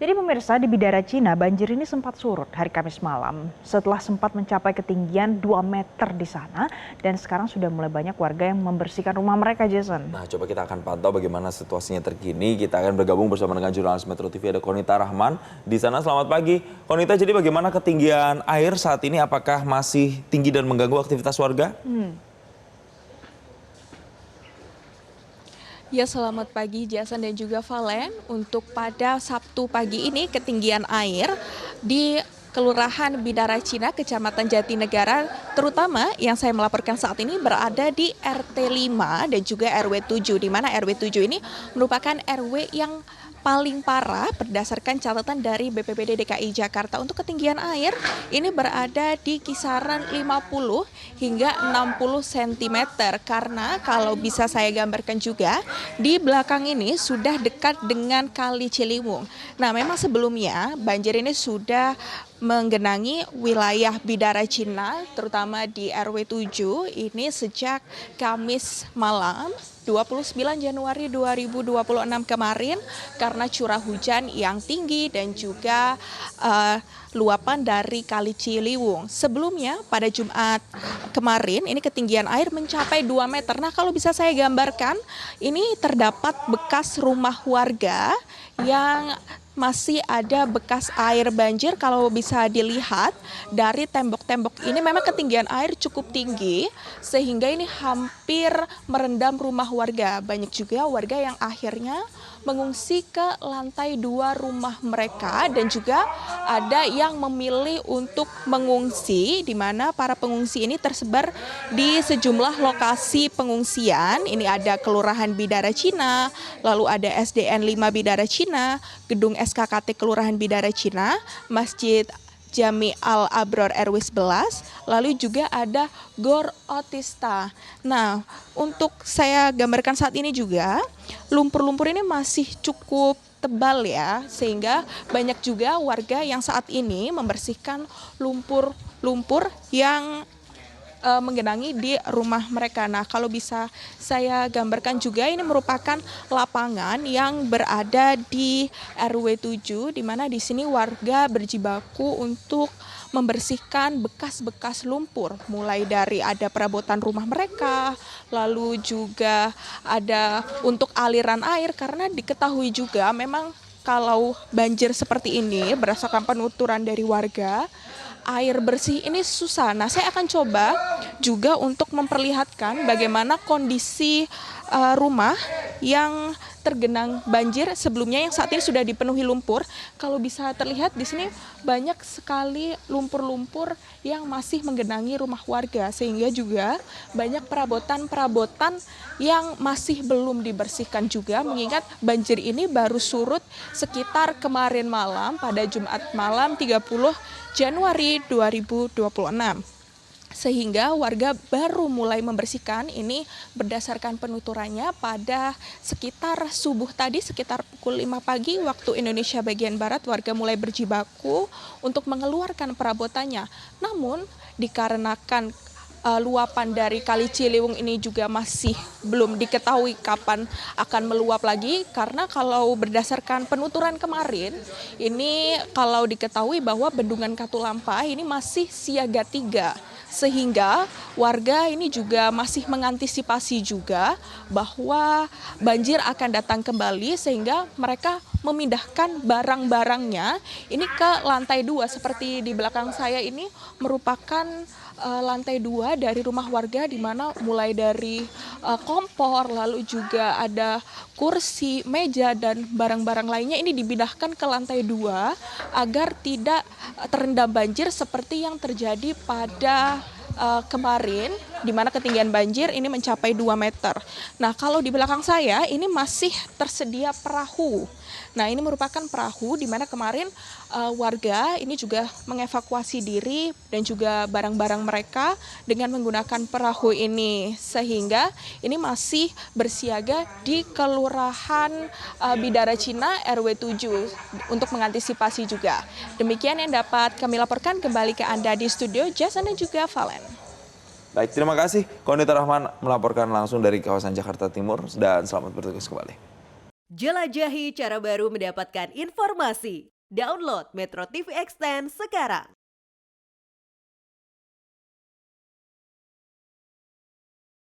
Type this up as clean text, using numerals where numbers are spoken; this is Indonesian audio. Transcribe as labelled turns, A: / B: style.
A: Jadi pemirsa, di Bidara Cina, banjir ini sempat surut hari Kamis malam setelah sempat mencapai ketinggian 2 meter di sana dan sekarang sudah mulai banyak warga yang membersihkan rumah mereka, Jason.
B: Nah, coba kita akan pantau bagaimana situasinya terkini. Kita akan bergabung bersama dengan jurnalis Metro TV, ada Konita Rahman di sana. Selamat pagi. Konita, jadi bagaimana ketinggian air saat ini? Apakah masih tinggi dan mengganggu aktivitas warga?
C: Ya, selamat pagi Jason dan juga Valen. Untuk pada Sabtu pagi ini ketinggian air di Kelurahan Bidara Cina, Kecamatan Jatinegara, terutama yang saya melaporkan saat ini berada di RT 5 dan juga RW 7, di mana RW 7 ini merupakan RW yang paling parah berdasarkan catatan dari BPBD DKI Jakarta. Untuk ketinggian air ini berada di kisaran 50 hingga 60 cm karena kalau bisa saya gambarkan juga di belakang ini sudah dekat dengan Kali Ciliwung. Nah, memang sebelumnya banjir ini sudah menggenangi wilayah Bidara Cina terutama di RW 7 ini sejak Kamis malam 29 Januari 2026 kemarin karena curah hujan yang tinggi dan juga luapan dari Kali Ciliwung. Sebelumnya pada Jumat kemarin ini ketinggian air mencapai 2 meter. Nah, kalau bisa saya gambarkan ini terdapat bekas rumah warga yang masih ada bekas air banjir. Kalau bisa dilihat dari tembok-tembok ini memang ketinggian air cukup tinggi sehingga ini hampir merendam rumah warga. Banyak juga warga yang akhirnya mengungsi ke lantai 2 rumah mereka dan juga ada yang memilih untuk mengungsi di mana para pengungsi ini tersebar di sejumlah lokasi pengungsian. Ini ada Kelurahan Bidara Cina, lalu ada SDN 5 Bidara Cina, Gedung SKKT Kelurahan Bidara Cina, Masjid Jami Al-Abror RW 11, lalu juga ada Gor Otista. Nah, untuk saya gambarkan saat ini juga, lumpur-lumpur ini masih cukup tebal ya, sehingga banyak juga warga yang saat ini membersihkan lumpur-lumpur yang menggenangi di rumah mereka. Nah, kalau bisa saya gambarkan juga ini merupakan lapangan yang berada di RW 7 di mana di sini warga berjibaku untuk membersihkan bekas-bekas lumpur, mulai dari ada perabotan rumah mereka, lalu juga ada untuk aliran air karena diketahui juga memang kalau banjir seperti ini berdasarkan penuturan dari warga, air bersih ini susah. Nah, saya akan coba juga untuk memperlihatkan bagaimana kondisi rumah yang tergenang banjir sebelumnya yang saat ini sudah dipenuhi lumpur. Kalau bisa terlihat di sini banyak sekali lumpur-lumpur yang masih menggenangi rumah warga sehingga juga banyak perabotan-perabotan yang masih belum dibersihkan juga mengingat banjir ini baru surut sekitar kemarin malam pada Jumat malam 30 Januari 2026. Sehingga warga baru mulai membersihkan ini berdasarkan penuturannya pada sekitar subuh tadi, sekitar pukul 5 pagi waktu Indonesia bagian Barat, warga mulai berjibaku untuk mengeluarkan perabotannya. Namun dikarenakan luapan dari Kali Ciliwung ini juga masih belum diketahui kapan akan meluap lagi karena kalau berdasarkan penuturan kemarin ini kalau diketahui bahwa Bendungan Katulampa ini masih siaga 3 sehingga warga ini juga masih mengantisipasi juga bahwa banjir akan datang kembali sehingga mereka memindahkan barang-barangnya ini ke lantai 2 seperti di belakang saya ini merupakan lantai 2 dari rumah warga di mana mulai dari kompor lalu juga ada kursi, meja dan barang-barang lainnya ini dipindahkan ke lantai 2 agar tidak terendam banjir seperti yang terjadi pada kemarin di mana ketinggian banjir ini mencapai 2 meter. Nah, kalau di belakang saya ini masih tersedia perahu. Nah, ini merupakan perahu di mana kemarin warga ini juga mengevakuasi diri dan juga barang-barang mereka dengan menggunakan perahu ini sehingga ini masih bersiaga di Kelurahan Bidara Cina RW 7 untuk mengantisipasi juga. Demikian yang dapat kami laporkan, kembali ke Anda di studio Jason dan juga Valen.
B: Baik, terima kasih Konita Rahman melaporkan langsung dari kawasan Jakarta Timur dan selamat bertugas kembali.
D: Jelajahi cara baru mendapatkan informasi. Download Metro TV Extend sekarang.